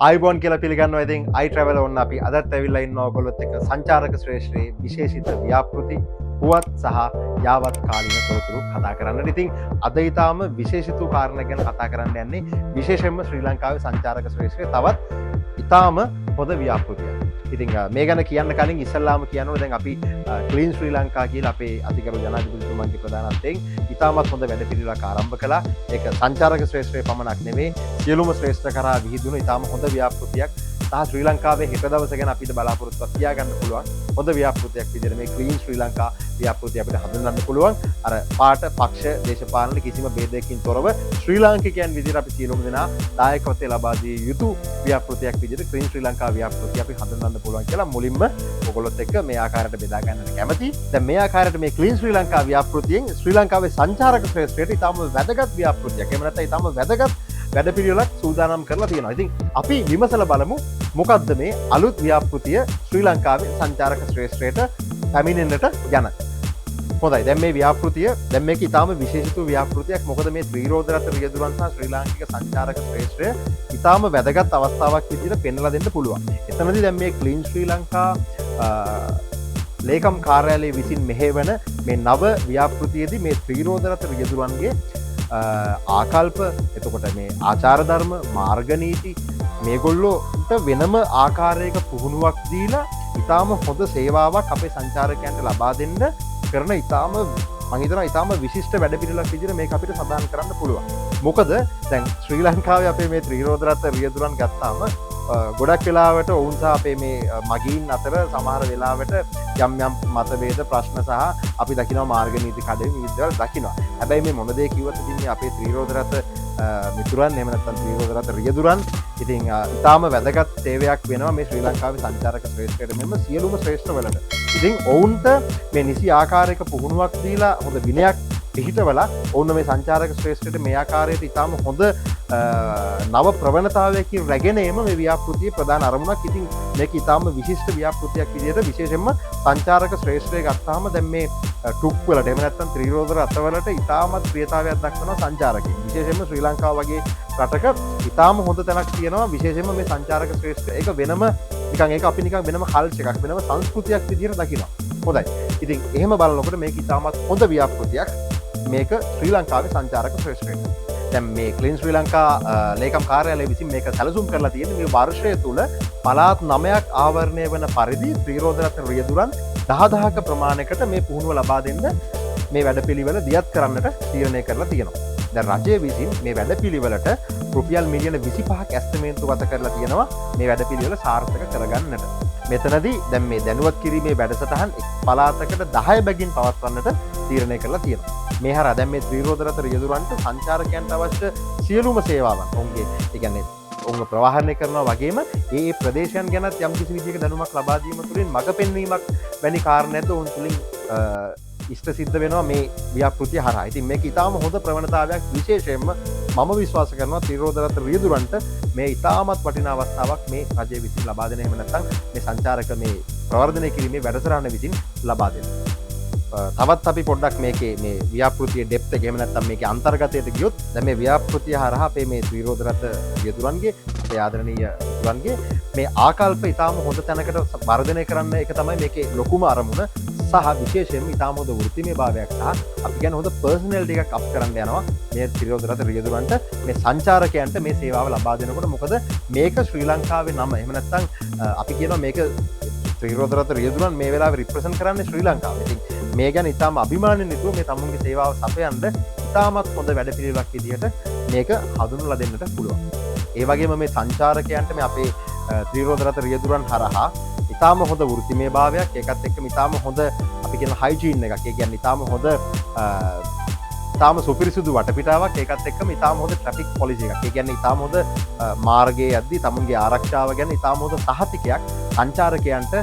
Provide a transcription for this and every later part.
ආයිබෝන් කියලා පිළිගන්නවා. ඉතින් I travel ඔන්න අපි අදත් ඇවිල්ලා ඉන්නවා ඔයගොල්ලොත් එක්ක සංචාරක ශ්‍රේෂ්ඨයේ විශේෂිත ව්‍යාපෘති පුවත් සහ යාවත් කාලීන තොරතුරු කතා කරන්නට. ඉතින් අද ඊටාම විශේෂිත කාරණා ගැන කතා කරන්න යන්නේ විශේෂයෙන්ම ශ්‍රී ලංකාවේ සංචාරක ශ්‍රේෂ්ඨයේ තවත් ඊටාම හොඳ ව්‍යාපෘතියක්. ඉතින් මේ ගැන කියන්න කලින් ඉස්සල්ලාම කියනවා දැන් අපි ක්ලීන් ශ්‍රී ලංකා කියලා අපේ අතිගරු ජනාධිපතිතුමන්ගේ ප්‍රධානත්වයෙන් ඉතාමත් හොඳ වැඩපිළිවෙලක් ආරම්භ කළා. ඒක සංචාරක ශ්‍රේෂ්ඨයේ පමණක් නෙමෙයි සියලුම ශ්‍රේෂ්ඨ කරා විහිදුණු ඉතාම හොඳ ව්‍යාපෘතියක් සහ ශ්‍රී ලංකාවේ හෙට දවස ගැන අපිට බලාපොරොත්තුවක් තියාගන්න පුළුවන් හොඳ ව්‍යාපෘතියක් විදිහට මේ ක්ලීන් ශ්‍රී ලංකා ව්‍යාපෘතිය අපිට හඳුන්වන්න පුළුවන්. අර පාට පක්ෂ දේශපාලන කිසිම ભેදයකින් තොරව ශ්‍රී ලාංකිකයන් විදිහට අපි සියලුම දෙනා දායකත්වය ලබා දිය යුතු ව්‍යාපෘතියක් විදිහට ක්ලීන් ශ්‍රී ලංකා ව්‍යාපෘතිය අපි හඳුන්වන්න පුළුවන් කියලා මුලින්ම ඔයගොල්ලොත් එක්ක මේ ආකාරයට බෙදා ගන්නට කැමතියි. දැන් මේ ආකාරයට මේ ක්ලීන් ශ්‍රී ලංකා ව්‍යාපෘතියෙන් ශ්‍රී ලංකාවේ සංචාරක ශ්‍රේෂ්ඨයට ඉතාම වැදගත් ව්‍යාපෘතියක්. එහෙම නැත්නම් ඉතාම වැදගත් වැඩපිළිවෙලක් සූදානම් කරලා තියෙනවා. ඉතින් අපි විමසලා බලමු මොකද්ද මේ අලුත් ව්‍යාපෘතිය ශ්‍රී ලංකාවේ සංචාරක ශ්‍රේෂ්ඨයට පැමිණෙන්නට යන. හොඳයි, දැන් මේ ව්‍යාපෘතිය දැන් මේක ඉතාම විශේෂිත ව්‍යාපෘතියක්. මොකද මේ ත්‍රිරෝද රථ රියදුරන් සහ ශ්‍රී ලාංකික සංචාරක ශ්‍රේෂ්ඨය ඉතාම වැදගත් අවස්ථාවක් විදිහට පෙන්වලා දෙන්න පුළුවන්. එතනදී දැන් මේ ක්ලීන් ශ්‍රී ලංකා ලේකම් කාර්යාලය විසින් මෙහෙවන මේ නව ව්‍යාපෘතියේදී මේ ත්‍රිරෝද රථ රියදුරන්ගේ ආකල්ප, එතකොට මේ ආචාර ධර්ම, මාර්ග නීති මේගොල්ලෝට වෙනම ආකාරයක පුහුණුවක් දීලා ඉතාම හොඳ සේවාවක් අපේ සංචාරකයන්ට ලබා දෙන්න කරන ඉතාම මම හිතනවා ඉතාම විශිෂ්ට වැඩපිළිවෙලක් විදිහට මේක අපිට සඳහන් කරන්න පුළුවන්. මොකද දැන් ශ්‍රී ලංකාවේ අපේ මේ ත්‍රිරෝද රථ රියදුරන් ගත්තාම ගොඩක් වෙලාවට ඔවුන් සහ අපේ මේ මගීන් අතර සමහර වෙලාවට යම් යම් මතභේද ප්‍රශ්න සහ අපි දකිනවා මාර්ග නීති කඩේ විවිධ දේවල් දකිනවා. හැබැයි මේ මොන දේ කිව්වත් ඉතින් අපේ ත්‍රිරෝද රථ මිතුරන් එහෙම නැත්නම් ත්‍රිරෝද රථ රියදුරන් ඉතින් ඉතාම වැදගත් සේවයක් වෙනවා මේ ශ්‍රී ලංකාවේ සංචාරක ශ්‍රේෂ්ඨයට මෙන්න සියලුම ශ්‍රේෂ්ඨ වලට. ඉතින් ඔවුන්ට මේ නිසි ආකාරයක පුහුණුවක් දීලා හොඳ විනයක් පිහිටවලා ඔවුන් මේ සංචාරක ශ්‍රේෂ්ඨයට මේ ආකාරයට ඉතාම හොඳ නව ප්‍රවණතාවයකින් රැගෙන ඒම මේ ව්‍යාපෘතියේ ප්‍රධාන අරමුණක්. ඉතින් මේක ඉතාම විශිෂ්ට ව්‍යාපෘතියක් විදිහට විශේෂයෙන්ම සංචාරක ශ්‍රේෂ්ඨය ගත්තාම දැන් මේ ටුක් වලට එහෙම නැත්නම් ත්‍රිරෝද රථවලට ඉතාමත් ප්‍රියතාවයක් දක්වන සංචාරකයන් විශේෂයෙන්ම ශ්‍රී ලංකාව වගේ රටක ඉතාම හොඳ තැනක් තියෙනවා. විශේෂයෙන්ම මේ සංචාරක ශ්‍රේෂ්ඨ ඒක වෙනම නිකන් ඒක අපි නිකන් වෙනම කල්චර් එකක් වෙනම සංස්කෘතියක් විදිහට දකිනවා. හොඳයි. ඉතින් එහෙම බලනකොට මේක ඉතාමත් හොඳ ව්‍යාපෘතියක් මේක ශ්‍රී ලංකාවේ සංචාරක ශ්‍රේෂ්ඨයට. දැන් මේ ක්ලීන් ශ්‍රී ලංකා ලේකම් කාර්යාලය විසින් මේක සැලසුම් කරලා තියෙන්නේ මේ වර්ෂය තුල පළාත් 9ක් ආවරණය වන පරිදි ත්‍රිරෝද රථ රියදුරන් 10000ක ප්‍රමාණයකට මේ පුහුණුව ලබා දෙන්න මේ වැඩපිළිවෙල දියත් කරන්නට තීරණය කරලා තියෙනවා. දැන් රජය විසින් මේ වැඩපිළිවෙලට රුපියල් මිලියන 25ක් ඇස්තමේන්තු ගත කරලා තියෙනවා මේ වැඩපිළිවෙල සාර්ථක කරගන්නට. මෙතනදී දැන් මේ දැනුවත් කිරීමේ වැඩසටහන් පළාතකට 10 බැගින් පවත්වන්නට තීරණය කරලා තියෙනවා. මේ හරහා දැන් මේ ත්‍රිරෝද රථ රියදුරන්ට සංචාරකයන්ට අවශ්‍ය සියලුම සේවාවන් ඔවුන්ගේ ඒ කියන්නේ ඔවුන් ප්‍රවාහනය කරනවා වගේම ඒ ප්‍රදේශයන් ගැනත් යම් කිසි විදිහක දැනුමක් ලබා දීම තුළින් මඟ පෙන්වීමක් වැනි කාරණාත් ඔවුන් තුළින් ඉෂ්ට සිද්ධ වෙනවා මේ ව්‍යාපෘතිය හරහා. ඉතින් මේක ඉතාම හොඳ ප්‍රවණතාවයක්. විශේෂයෙන්ම මම විශ්වාස කරනවා ත්‍රිරෝද රථ රියදුරන්ට මේ ඉතාමත් වටිනා අවස්ථාවක් මේ රජය විසින් ලබා දෙන එහෙම නැත්නම් මේ සංචාරක මේ ප්‍රවර්ධනය කිරීමේ වැඩසටහන විසින් ලබා දෙන. තවත් අපි පොඩ්ඩක් මේකේ මේ ව්‍යාපෘතියේ ඩෙප්ත් එක එහෙම නැත්නම් මේකේ අන්තර්ගතයට ගියොත් දැන් මේ ව්‍යාපෘතිය හරහා අපේ මේ ත්‍රිරෝද රථ රියදුරන්ගේ අපේ ආදරණීය රියදුරන්ගේ මේ ආකල්ප ඉතාම හොඳ තැනකට වර්ධනය කරන්න එක තමයි මේකේ ලොකුම අරමුණ. සහ විශේෂයෙන්ම ඉතාම හොඳ වෘත්තිමය භාවයක් සහ අපි කියන්නේ හොඳ පර්සනැලිටි එකක් අප් කරන්න යනවා මේ ත්‍රිරෝද රථ රියදුරන්ට මේ සංචාරකයන්ට මේ සේවාව ලබා දෙනකොට. මොකද මේක ශ්‍රී ලංකාවේ නම එහෙම නැත්නම් අපි කියනවා මේක ත්‍රිරෝද රථ රියදුරන් මේ වෙලාවේ රිප්‍රසන්ට් කරන්නේ ශ්‍රී ලංකාව. ඉතින් මේ ගැන ඉතාම අභිමානෙන් යුතුව මේ තමුන්ගේ සේවාව සපයන්න ඉතාමත් හොඳ වැඩපිළිවෙලක් විදිහට මේක හඳුන්වලා දෙන්නට පුළුවන්. ඒ වගේම මේ සංචාරකයන්ට මේ අපේ ත්‍රිරෝද රථ රියදුරන් හරහා ඉතාම හොඳ වෘත්තිමය භාවයක්, ඒකත් එක්කම ඉතාම හොඳ අපි කියන හයිජීන් එකක්. ඒ කියන්නේ ඉතාම හොඳ ඉතාම සුපිරිසුදු වටපිටාවක්, ඒකත් එක්කම ඉතාම හොඳ ට්‍රැෆික් පොලිසි එකක්. ඒ කියන්නේ ඉතාම හොඳ මාර්ගයේ යද්දී තමුන්ගේ ආරක්ෂාව ගැන ඉතාම හොඳ සහතිකයක් සංචාරකයන්ට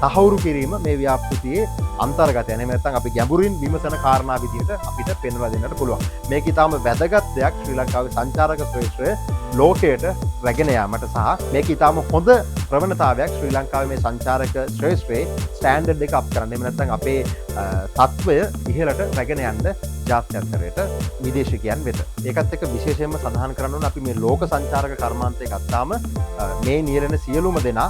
තහවුරු කිරීම මේ ව්‍යාපෘතියේ අන්තර්ගතය. එහෙම නැත්නම් අපි ගැඹුරින් විමසන කාරණා විදිහට අපිට පෙන්වලා දෙන්නට පුළුවන්. මේක ඉතාම වැදගත් දෙයක් ශ්‍රී ලංකාවේ සංචාරක ශ්‍රේෂ්ඨය ලෝකයට රැගෙන යාමට සහ මේක ඉතාම හොඳ ප්‍රවණතාවයක් ශ්‍රී ලංකාවේ මේ සංචාරක ශ්‍රේෂ්ඨයේ ස්ටෑන්ඩඩ් එක අප් කරන්න. එහෙම නැත්නම් අපේ තත්ත්වය ඉහළට රැගෙන යන්න ජාත්‍යන්තරයට විදේශිකයන් වෙත. ඒකත් එක්ක විශේෂයෙන්ම සඳහන් කරන්න ඕන අපි මේ ලෝක සංචාරක කර්මාන්තය ගත්තාම මේ නියැලෙන සියලුම දෙනා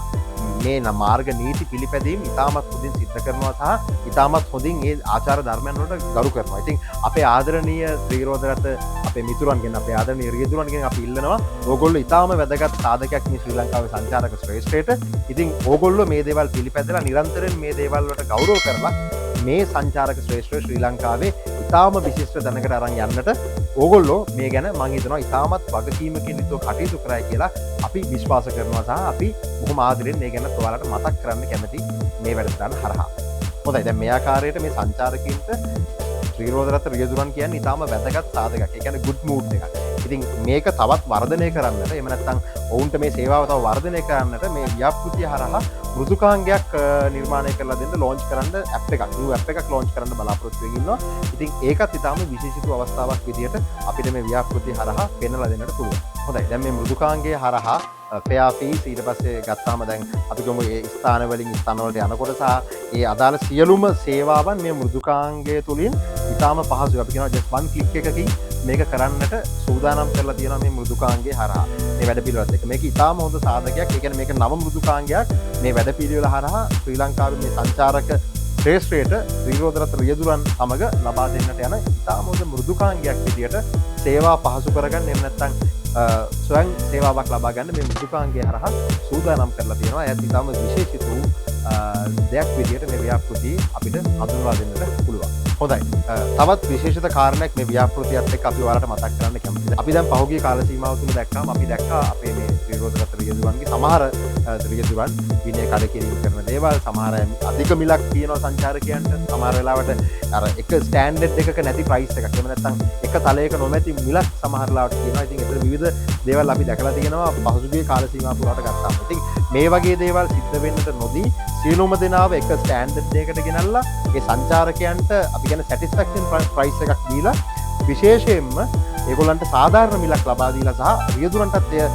මේ මාර්ග නීති පිළිපැදීම් ඉතාමත් හොඳින් සිද්ධ කරනවා සහ ඉතාමත් හොඳින් ඒ ආචාර ධර්මයන් වලට ගරු කරනවා. ඉතින් අපේ ආදරණීය ත්‍රිරෝදරත අපේ මිතුරන්ගෙන් අපේ ආදරණීය රියදුරන්ගෙන් අපි ඉල්ලනවා ඕගොල්ලෝ ඉතාම වැදගත් සාධකයක් මේ ශ්‍රී ලංකාවේ සංචාරක ශ්‍රේෂ්ඨයට. ඉතින් ඕගොල්ලෝ මේ දේවල් පිළිපැදලා නිරන්තරයෙන් මේ දේවල් වලට ගෞරව කරලා මේ සංචාරක ශ්‍රේෂ්ඨ ශ්‍රී ලංකාවේ ඉතාම විශිෂ්ට තැනකට අරන් යන්නට ඕගොල්ලෝ මේ ගැන මම හිතනවා ඉතාමත් වගකීමකින් යුතුව කටයුතු කරයි කියලා අපි විශ්වාස කරනවා සහ අපි බොහොම ආදරෙන් මේ ගැන ඔයාලට මතක් කරන්න කැමති මේ වැඩසටහන හරහා. හොඳයි දැන් මේ ආකාරයට මේ සංචාරකයන්ට ත්‍රිරෝදරත රියදුරන් කියන්නේ ඉතාම වැදගත් සාධකයක්. ඒ කියන්නේ good mood එකක්. ඉතින් මේක තවත් වර්ධනය කරන්නට එහෙම නැත්නම් ඔවුන්ට මේ සේවාව තව වර්ධනය කරන්නට මේ ව්‍යාපෘතිය හරහා මෘදුකාංගයක් නිර්මාණය කරලා දෙන්න ලොන්ච් කරන්න ඇප් එකක් new ඇප් එකක් ලොන්ච් කරන්න බලාපොරොත්තු වෙමින් ඉන්නවා. ඉතින් ඒකත් ඉතාම විශේෂිත අවස්ථාවක් විදියට අපිට මේ ව්‍යාපෘතිය හරහා පෙන්වලා දෙන්නට පුළුවන්. හොඳයි දැන් මේ මෘදුකාංගය හරහා ෆෙයා ෆීස් ඊට පස්සේ ගත්තාම දැන් අපි ගමු ඒ ස්ථාන වලින් ස්ථාන වලට යනකොට සහ ඒ අදාළ සියලුම සේවාවන් මේ මෘදුකාංගය තුලින් ඉතාම පහසුයි. අපි කියනවා just one click එකකින් මේක කරන්නට සූදානම් කරලා තියෙනවා මේ මෘදුකාංගය හරහා. මේ වැඩ පිළිවෙලත් එක්ක මේක ඉතාම හොඳ සාධකයක්. ඒ කියන්නේ මේක නව මෘදුකාංගයක් මේ වැඩ පිළිවෙල හරහා ශ්‍රී ලංකාවේ මේ සංචාරක ශ්‍රේෂ්ඨයට ත්‍රිරෝදරත රියදුරන් සමග ලබා දෙන්නට යන ඉතාම හොඳ මෘදුකාංගයක් විදියට සේවා පහසු කරගන්න එහෙම නැත්නම් ස්වයං සේවාවක් ලබා ගන්න මේ මෘදුකාංගය හරහා සූදානම් කරලා තියෙනවා. එයත් ඉතාම විශේෂිත වූ දෙයක් විදියට මේ ව්‍යාපෘතිය අපිට හඳුන්වා දෙන්නට පුළුවන්. හොඳයි. තවත් විශේෂිත කාරණයක් මේ ව්‍යාපෘතියත් එක්ක අපි ඔයාලට මතක් කරන්න කැමතියි. අපි දැන් පහුගිය කාල සීමාව තුල දැක්කාම අපි දැක්කා අපේ මේ ත්‍රිරෝදරත රියදුරන්ගේ සමහර රියදුරන් විනය කඩ කිරීම කරන දේවල් සමහර අධික මිලක් තියෙනවා සංචාරකයන්ට. සමහර වෙලාවට අර එක ස්ටෑන්ඩඩ් එකක නැති ප්‍රයිස් එකක්. එහෙම නැත්නම් එක තලයක නොමැති මිලක් සමහර වෙලාවට තියෙනවා. ඉතින් ඒතර විවිධ දේවල් අපි දැකලා තියෙනවා පහුගිය කාල සීමාව පුරාට ගත්තාම. ඉතින් මේ වගේ දේවල් සිද්ධ වෙන්නට නොදී සියලුම දෙනාව එක ස්ටෑන්ඩඩ් එකකට ගෙනල්ලා ඒ සංචාරකයන්ට අපි කියන සැටිස්ෆැක්ෂන් ප්‍රයිස් එකක් දීලා විශේෂයෙන්ම ඒගොල්ලන්ට සාධාරණ මිලක් ලබා දීලා සහ රියදුරන්ටත් එය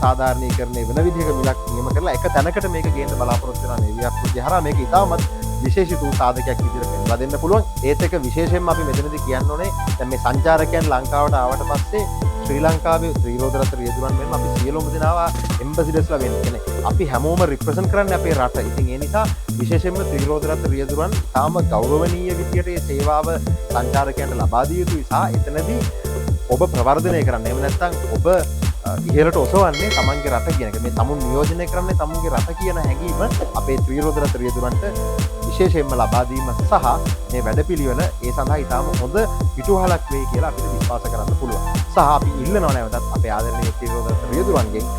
සාධාරණීකරණය වෙන විදිහක මිලක් නියම කරලා එක තැනකට මේක ගේන්න බලාපොරොත්තු වෙනවා නේ ව්‍යාපෘතිය හරහා. මේක ඉතාමත් විශේෂිත වූ සාධකයක් විදිහට පෙන්වා දෙන්න පුළුවන්. ඒත් එක විශේෂයෙන්ම අපි මෙතනදී කියන්න ඕනේ දැන් මේ සංචාරකයන් ලංකාවට ආවට පස්සේ ශ්‍රී ලංකාවේ ත්‍රිරෝදරත රියදුරන් වෙන්න අපි සියලුම දෙනාව එම්බැසිඩර්ස්ලා වෙන්න. කියන්නේ අපි හැමෝම රිප්‍රසන්ට් කරන්නේ අපේ රට. ඉතින් ඒ නිසා විශේෂයෙන්ම ත්‍රිරෝදරත රියදුරන් තාම ගෞරවනීය විදියට මේ සේවාව සංචාරකයන්ට ලබා දිය යුතුයි සහ එතනදී ඔබ ප්‍රවර්ධනය කරන්න. එහෙම නැත්නම් ඔබ ඉහළට ඔසවන්නේ තමන්ගේ රට කියන එක. මේ තමුන් නියෝජනය කරන්නේ තමුන්ගේ රට කියන හැඟීම අපේ ත්‍රිරෝදරත රියදුරන්ට විශේෂයෙන්ම ලබා දීම සහ මේ වැඩපිළිවෙල ඒ සඳහා ඉතාම හොඳ පිටුවහලක් වෙයි කියලා අපිට විශ්වාස කරන්න පුළුවන්. සහ අපි ඉල්ලනවා නැවතත් අපේ ආදරණීය ත්‍රිරෝදරත රියදුරන්ගෙන්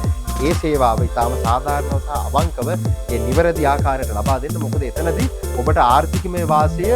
ඒ සේවාව ඉතාම සාධාරණව සහ අවංකව ඒ නිවැරදි ආකාරයට ලබා දෙන්න. මොකද එතනදී ඔබට ආර්ථිකමය වාසිය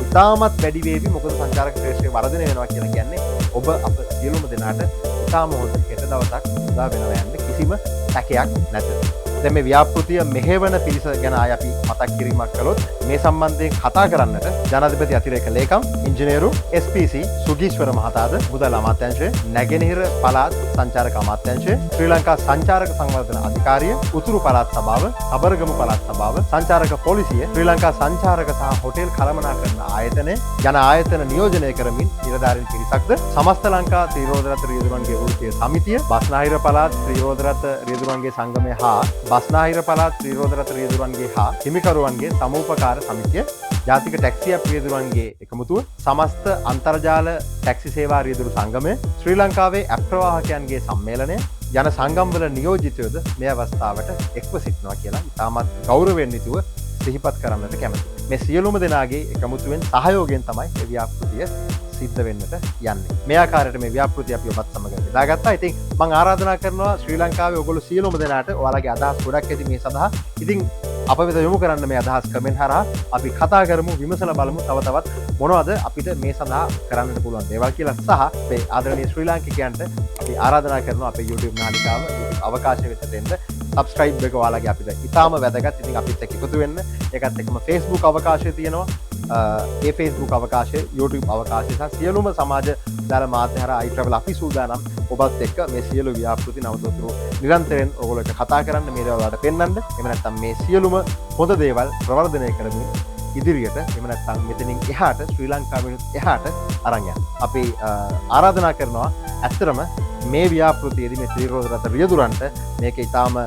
ඉතාමත් වැඩි වේවි. මොකද සංචාරක ශ්‍රේෂ්ඨය වර්ධනය වෙනවා කියලා කියන්නේ ඔබ අප සියලුම දෙනාට ඉතාම හොඳ හෙට දවසක් උදා වෙනවා යන්න කිසිම සැකයක් නැත. දැන් මේ ව්‍යාපෘතිය මෙහෙවන පිරිස ගැන ආය අපි මතක් කිරීමක් කළොත් මේ සම්බන්ධයෙන් කතා කරන්නට ජනාධිපති අතිරේක ලේකම් ඉංජිනේරු SPC සුගීශ්වර මහතාද මුදල් අමාත්‍යාංශය නැගෙනහිර පළාත් සංචාරක අමාත්‍යාංශය ශ්‍රී ලංකා සංචාරක සංවර්ධන අධිකාරිය උතුරු පළාත් සභාව සබරගමු පළාත් සභාව සංචාරක පොලිසිය ශ්‍රී ලංකා සංචාරක සහ හොටෙල් කළමනාකරන ආයතනය යන ආයතන නියෝජනය කරමින් නිලධාරීන් පිරිසක්ද සමස්ත ලංකා ත්‍රිරෝදරත රියදුරන්ගේ වෘත්තීය සමිතිය බස්නාහිර පළාත් ත්‍රිරෝදරත රියදුරන්ගේ සංගමය හා බස්නාහිර පළාත් ත්‍රිරෝදරත රියදුරන්ගේ හා හිමිකරුවන්ගේ සමූපකාර සමිතිය ජාතික ටැක්සි ඇප් රියදුරන්ගේ එකමුතුව සමස්ත අන්තර්ජාල ටැක්සි සේවා රියදුරු සංගමය ශ්‍රී ලංකාවේ ඇප් ප්‍රවාහකයන්ගේ සම්මේලනය යන සංගම්වල නියෝජිතයෝද මේ අවස්ථාවට එක්ව සිටිනවා කියලා ඉතාමත් ගෞරවයෙන් යුතුව සිහිපත් කරන්නට කැමතියි. මේ සියලුම දෙනාගේ එකමුතුවෙන් සහයෝගයෙන් තමයි මේ ව්‍යාපෘතිය සිද්ධ වෙන්නට යන්නේ. මේ ආකාරයට මේ ව්‍යාපෘතිය අපි ඔබත් සමග බෙදාගත්තා. ඉතින් මම ආරාධනා කරනවා ශ්‍රී ලංකාවේ ඔයගොල්ලෝ සියලුම දෙනාට ඔයාලගේ අදහස් ගොඩක් ඇති මේ සඳහා. ඉතින් අප වෙත යොමු කරන්න මේ අදහස් කමෙන්ට් හරහා අපි කතා කරමු, විමසලා බලමු තව තවත් මොනවද අපිට මේ සඳහා කරන්නට පුළුවන් දේවල් කියලා. සහ අපේ ආදරණීය ශ්‍රී ලාංකිකයන්ට අපි ආරාධනා කරනවා අපේ YouTube නාලිකාව අවකාශය වෙත දෙන්න. සබස්ක්‍රයිබ් එක ඔයාලගේ අපිට ඉතාම වැදගත්. ඉතින් අපිත් එක්ක එකතු වෙන්න. ඒකත් එක්කම Facebook අවකාශය තියෙනවා. ඒ Facebook අවකාශය, YouTube අවකාශය සහ සියලුම සමාජ දාල මාධ්‍ය හරහා iTravel අපි සූදානම් ඔබත් එක්ක මේ සියලු ව්‍යාපෘති නවතොතුරු නිරන්තරයෙන් ඔයගොල්ලෝ එක්ක කතා කරන්න, මේ දේවල් වලට පෙන්වන්න. එහෙම නැත්නම් මේ සියලුම හොඳ දේවල් ප්‍රවර්ධනය කරමින් ඉදිරියට එම නැත්නම් මෙතනින් එහාට ශ්‍රී ලංකාවෙන් එහාට අරන් යන්න. අපි ආරාධනා කරනවා ඇත්තටම මේ ව්‍යාපෘතියේදී මේ ත්‍රිරෝද රථ රියදුරන්ට මේක ඊටාම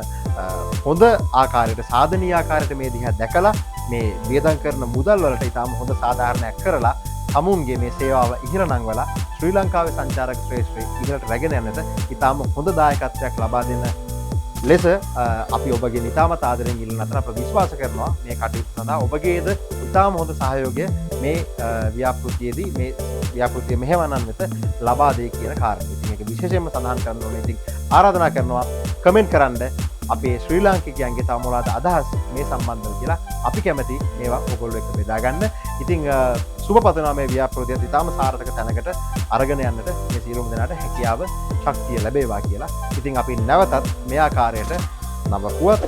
හොඳ ආකාරයට සාධනීය ආකාරයට මේ දිහා දැකලා මේ වියදම් කරන මුදල් වලට ඊටාම හොඳ සාධාරණයක් කරලා තමුන්ගේ මේ සේවාව ඉහළ නංවලා ශ්‍රී ලංකාවේ සංචාරක ශ්‍රේෂ්ඨය ඉහළට රැගෙන යන්නට ඊටාම හොඳ දායකත්වයක් ලබා දෙන ලෙස අපි ඔබගේ ඉතාමත් ආදරෙන් ඉල්ලන අතර අප විශ්වාස කරනවා මේ කටයුතු සඳහා ඔබගේද ඉතාම හොඳ සහයෝගය මේ ව්‍යාපෘතියේදී මේ ව්‍යාපෘතිය මෙහෙවන්නන් වෙත ලබා දෙයි කියන කාරණය. ඉතින් මේක විශේෂයෙන්ම සඳහන් කරන්න ඕනේ. ඉතින් ආරාධනා කරනවා කමෙන්ට් කරන්න අපේ ශ්‍රී ලාංකිකයන්ගේ තව මොනවාද අදහස් මේ සම්බන්ධව කියලා අපි කැමති මේවා ඔයගොල්ලෝ එක්ක බෙදා ගන්න. ඉතින් සුබ පතනවා මේ ව්‍යාපෘතියත් ඉතාම සාර්ථක තැනකට අරගෙන යන්නට මේ සියලුම දෙනාට හැකියාව ශක්තිය ලැබේවා කියලා. ඉතින් අපි නැවතත් මේ ආකාරයට නව පුවත්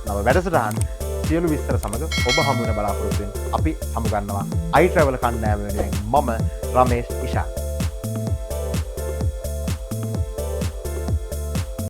නව වැඩසටහන් සියලු විස්තර සමග ඔබ හමු වෙන බලාපොරොත්තු වෙන අපි හමු ගන්නවා i travel කණ්ඩායම වෙනුවෙන් මම රමේෂ් ඉෂාන්.